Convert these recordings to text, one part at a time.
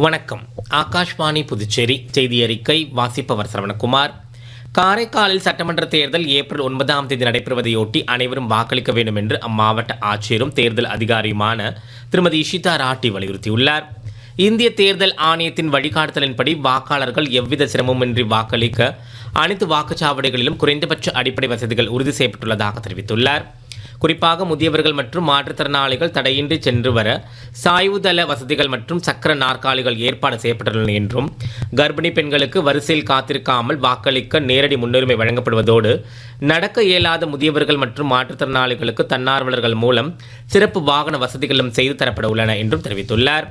வணக்கம். ஆகாஷ்வாணி புதுச்சேரி செய்தி அறிக்கை வாசிப்பவர் சரவணகுமார். காரைக்காலில் சட்டமன்ற தேர்தல் ஏப்ரல் 9ஆம் தேதி நடைபெறுவதையொட்டி அனைவரும் வாக்களிக்க வேண்டும் என்று அம்மாவட்ட ஆட்சியரும் தேர்தல் அதிகாரியுமான திருமதி இஷிதா ராட்டி வலியுறுத்தியுள்ளார். இந்திய தேர்தல் ஆணையத்தின் வழிகாட்டுதலின்படி வாக்காளர்கள் எவ்வித சிரமமின்றி வாக்களிக்க அனைத்து வாக்குச்சாவடிகளிலும் குறைந்தபட்ச அடிப்படை வசதிகள் உறுதி செய்யப்பட்டுள்ளதாக தெரிவித்துள்ளார். குறிப்பாக முதியவர்கள் மற்றும் மாற்றுத்திறனாளிகள் தடையின்றி சென்று வர சாய்வுதள வசதிகள் மற்றும் சக்கர நாற்காலிகள் ஏற்பாடு செய்யப்பட்டுள்ளன என்றும், கர்ப்பிணி பெண்களுக்கு வரிசையில் காத்திருக்காமல் வாக்களிக்க நேரடி முன்னுரிமை வழங்கப்படுவதோடு, நடக்க இயலாத முதியவர்கள் மற்றும் மாற்றுத்திறனாளிகளுக்கு தன்னார்வலர்கள் மூலம் சிறப்பு வாகன வசதிகளும் செய்து தரப்பட உள்ளன என்றும் தெரிவித்துள்ளார்.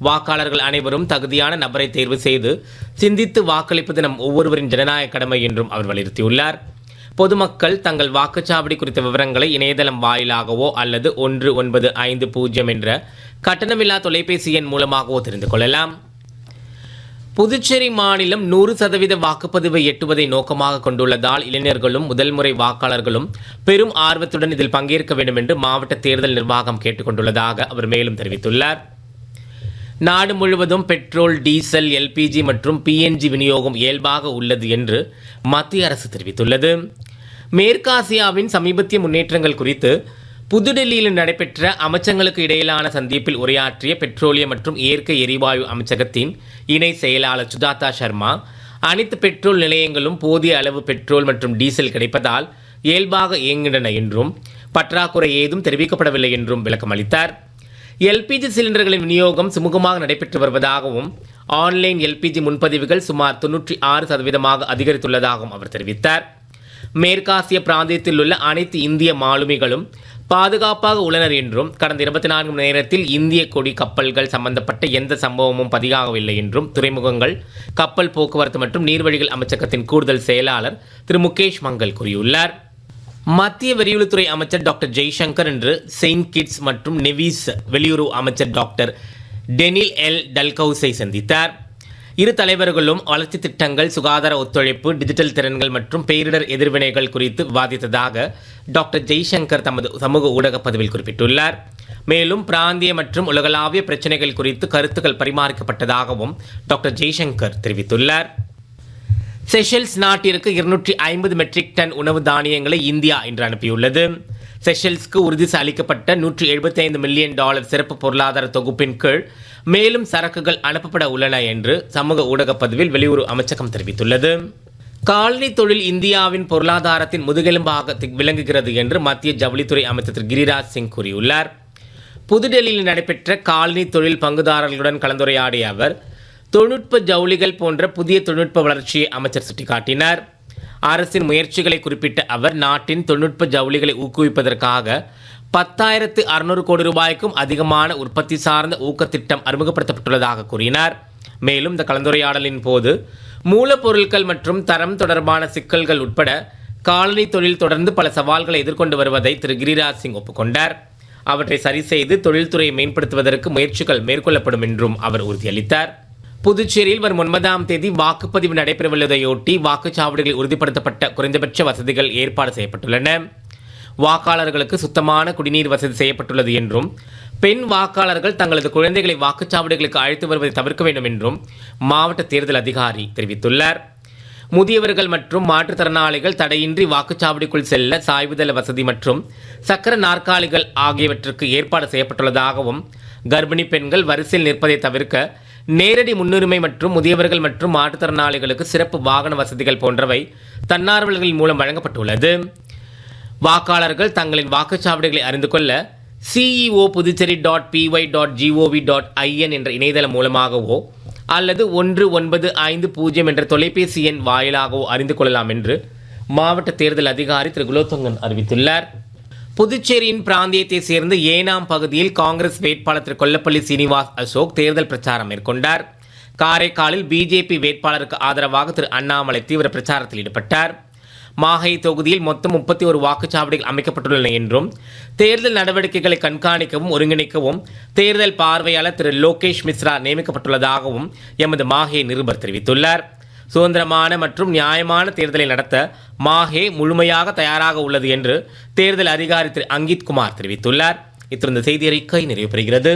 வாக்காளர்கள் அனைவரும் தகுதியான நபரை தேர்வு செய்து சிந்தித்து வாக்களிப்பது நம் ஒவ்வொருவரின் ஜனநாயக கடமை என்றும் அவர் வலியுறுத்தியுள்ளார். பொதுமக்கள் தங்கள் வாக்குச்சாவடி குறித்த விவரங்களை இணையதளம் வாயிலாகவோ அல்லது 1950 என்ற கட்டணமில்லா தொலைபேசி எண் மூலமாகவோ தெரிந்து கொள்ளலாம். புதுச்சேரி மாநிலம் 100% வாக்குப்பதிவை எட்டுவதை நோக்கமாக கொண்டுள்ளதால் இளைஞர்களும் முதல் முறை வாக்காளர்களும் பெரும் ஆர்வத்துடன் இதில் பங்கேற்க வேண்டும் என்று மாவட்ட தேர்தல் நிர்வாகம் கேட்டுக் கொண்டுள்ளதாக அவர் மேலும் தெரிவித்துள்ளார். நாடு முழுவதும் பெட்ரோல், டீசல், எல்பிஜி மற்றும் பிஎன்ஜி விநியோகம் இயல்பாக உள்ளது என்று மத்திய அரசு தெரிவித்துள்ளது. மேற்காசியாவின் சமீபத்திய முன்னேற்றங்கள் குறித்து புதுடெல்லியில் நடைபெற்ற அமைச்சங்களுக்கு இடையிலான சந்திப்பில் உரையாற்றிய பெட்ரோலியம் மற்றும் இயற்கை எரிவாயு அமைச்சகத்தின் இணை செயலாளர் சுஜாதா சர்மா, அனைத்து பெட்ரோல் நிலையங்களும் போதிய அளவு பெட்ரோல் மற்றும் டீசல் கிடைப்பதால் இயல்பாக இயங்குகின்றன என்றும், பற்றாக்குறை ஏதும் தெரிவிக்கப்படவில்லை என்றும் விளக்கம் அளித்தார். எல்பிஜி சிலிண்டர்களின் விநியோகம் சுமூகமாக நடைபெற்று வருவதாகவும், ஆன்லைன் எல்பிஜி முன்பதிவுகள் சுமார் 96% அதிகரித்துள்ளதாகவும் அவர் தெரிவித்தார். மேற்காசிய பிராந்தியத்தில் உள்ள அனைத்து இந்திய மாலுமிகளும் பாதுகாப்பாக உள்ளனர் என்றும், கடந்த 24 மணி நேரத்தில் இந்திய கொடி கப்பல்கள் சம்பந்தப்பட்ட எந்த சம்பவமும் பதிவாகவில்லை என்றும் துறைமுகங்கள், கப்பல் போக்குவரத்து மற்றும் நீர்வழிகள் அமைச்சகத்தின் கூடுதல் செயலாளர் திரு முகேஷ் மங்கல் கூறியுள்ளார். மத்திய வெளியுறவுத்துறை அமைச்சர் டாக்டர் ஜெய்சங்கர் இன்று செயின்ட் கிட்ஸ் மற்றும் நெவிஸ் வெளியுறவு அமைச்சர் டாக்டர் டெனில் எல் டல்கவுஸை சந்தித்தார். இரு தலைவர்களும் வளர்ச்சி திட்டங்கள், சுகாதார ஒத்துழைப்பு, டிஜிட்டல் திறன்கள் மற்றும் பேரிடர் எதிர்வினைகள் குறித்து விவாதித்ததாக டாக்டர் ஜெய்சங்கர் தமது சமூக ஊடக பதிவில் குறிப்பிட்டுள்ளார். மேலும் பிராந்திய மற்றும் உலகளாவிய பிரச்சினைகள் குறித்து கருத்துக்கள் பரிமாறிக்கப்பட்டதாகவும் டாக்டர் ஜெய்சங்கர் தெரிவித்துள்ளார். செஷல்ஸ் நாட்டிற்கு 250 மெட்ரிக் டன் உணவு தானியங்களை இந்தியா இன்று அனுப்பியுள்ளது. செஷல்ஸ்க்கு உறுதி அளிக்கப்பட்ட $175 மில்லியன் சிறப்பு பொருளாதார தொகுப்பின் கீழ் மேலும் சரக்குகள் அனுப்பப்பட உள்ளன என்று சமூக ஊடக பதிவில் வெளியுறவு அமைச்சகம் தெரிவித்துள்ளது. காலனி தொழில் இந்தியாவின் பொருளாதாரத்தின் முதுகெலும்பாக விளங்குகிறது என்று மத்திய ஜவுளித்துறை அமைச்சர் திரு கிரிராஜ் சிங் கூறியுள்ளார். புதுடெல்லியில் நடைபெற்ற காலனி தொழில் பங்குதாரர்களுடன் கலந்துரையாடிய அவர், தொழில்நுட்ப ஜவுளிகள் போன்ற புதிய தொழில்நுட்ப வளர்ச்சியை அமைச்சர் சுட்டிக்காட்டினார். அரசின் முயற்சிகளை குறிப்பிட்ட அவர், நாட்டின் தொழில்நுட்ப ஜவுளிகளை ஊக்குவிப்பதற்காக 10,600 கோடி ரூபாய்க்கும் அதிகமான உற்பத்தி சார்ந்த ஊக்கத்திட்டம் அறிமுகப்படுத்தப்பட்டுள்ளதாக கூறினார். மேலும் இந்த கலந்துரையாடலின் போது மூலப்பொருட்கள் மற்றும் தரம் தொடர்பான சிக்கல்கள் உட்பட காலனி தொழில் தொடர்ந்து பல சவால்களை எதிர்கொண்டு வருவதை திரு கிரிராஜ் சிங் ஒப்புக்கொண்டார். அவற்றை சரி செய்து தொழில்துறையை மேம்படுத்துவதற்கு முயற்சிகள் மேற்கொள்ளப்படும் என்றும் அவர் உறுதியளித்தார். புதுச்சேரியில் வரும் 9ஆம் தேதி வாக்குப்பதிவு நடைபெறவுள்ளதையொட்டி வாக்குச்சாவடிகளில் உறுதிப்படுத்தப்பட்ட குறைந்தபட்ச வசதிகள் ஏற்பாடு செய்யப்பட்டுள்ளன. வாக்காளர்களுக்கு சுத்தமான குடிநீர் வசதி செய்யப்பட்டுள்ளது என்றும், பெண் வாக்காளர்கள் தங்களது குழந்தைகளை வாக்குச்சாவடிகளுக்கு அழைத்து வருவதை தவிர்க்க வேண்டும் என்றும் மாவட்ட தேர்தல் அதிகாரி தெரிவித்துள்ளார். முதியவர்கள் மற்றும் மாற்றுத்திறனாளிகள் தடையின்றி வாக்குச்சாவடிக்குள் செல்ல சாய்வுதள வசதி மற்றும் சக்கர நாற்காலிகள் ஆகியவற்றுக்கு ஏற்பாடு செய்யப்பட்டுள்ளதாகவும், கர்ப்பிணி பெண்கள் வரிசையில் நிற்பதை தவிர்க்க நேரடி முன்னுரிமை மற்றும் முதியவர்கள் மற்றும் மாற்றுத்திறனாளிகளுக்கு சிறப்பு வாகன வசதிகள் போன்றவை தன்னார்வலர்கள் மூலம் வழங்கப்பட்டுள்ளது. வாக்காளர்கள் தங்களின் வாக்குச்சாவடிகளை அறிந்து கொள்ள ceo.puducherry.py.gov.in என்ற இணையதளம் மூலமாகவோ அல்லது 1950 என்ற தொலைபேசி எண் வாயிலாகவோ அறிந்து கொள்ளலாம் என்று மாவட்ட தேர்தல் அதிகாரி திரு குலோத்துங்கன் அறிவித்துள்ளார். புதுச்சேரியின் பிராந்தியத்தை சேர்ந்த ஏனாம் பகுதியில் காங்கிரஸ் வேட்பாளர் திரு கொல்லப்பள்ளி சீனிவாஸ் அசோக் தேர்தல் பிரச்சாரம் மேற்கொண்டார். காரைக்காலில் பிஜேபி வேட்பாளருக்கு ஆதரவாக திரு அண்ணாமலை தீவிர பிரச்சாரத்தில் ஈடுபட்டார். மாஹே தொகுதியில் மொத்தம் 31 வாக்குச்சாவடிகள் அமைக்கப்பட்டுள்ளன என்றும், தேர்தல் நடவடிக்கைகளை கண்காணிக்கவும் ஒருங்கிணைக்கவும் தேர்தல் பார்வையாளர் திரு லோகேஷ் மிஸ்ரா நியமிக்கப்பட்டுள்ளதாகவும் எமது மாஹே நிருபர் தெரிவித்துள்ளார். சுதந்திரமான மற்றும் நியாயமான தேர்தலை நடத்த மாஹே முழுமையாக தயாராக உள்ளது என்று தேர்தல் அதிகாரி திரு அங்கித் குமார் தெரிவித்துள்ளார். இத்துடன் செய்தி அறிக்கை நிறைவு பெறுகிறது.